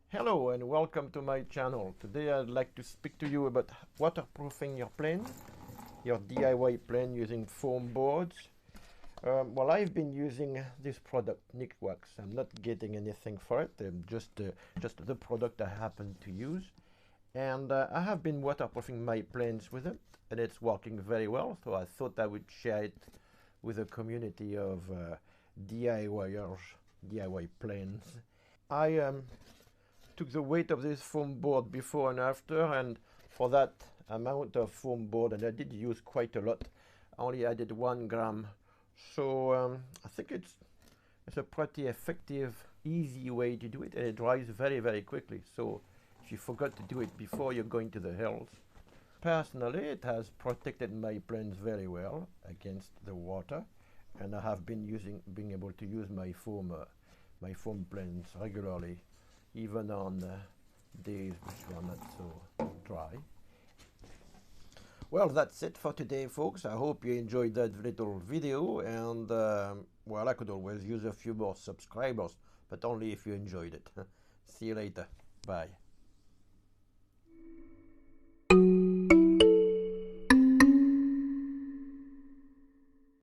Hello and welcome to my channel. Today I'd like to speak to you about waterproofing your plane, your DIY plane using foam boards. Well, I've been using this product, NIKWAX. I'm not getting anything for it, just the product I happen to use. And I have been waterproofing my planes with it, and it's working very well, so I thought I would share it with a community of DIYers, DIY planes. I took the weight of this foam board before and after, and for that amount of foam board, and I did use quite a lot, I only added 1 gram. So I think it's a pretty effective, easy way to do it, and it dries very, very quickly. So if you forgot to do it before you're going to the hills, personally it has protected my planes very well against the water, and I have been being able to use my foam planes regularly, even on days which are not so dry. Well, that's it for today, folks. I hope you enjoyed that little video, and well, I could always use a few more subscribers, but only if you enjoyed it. See you later. Bye.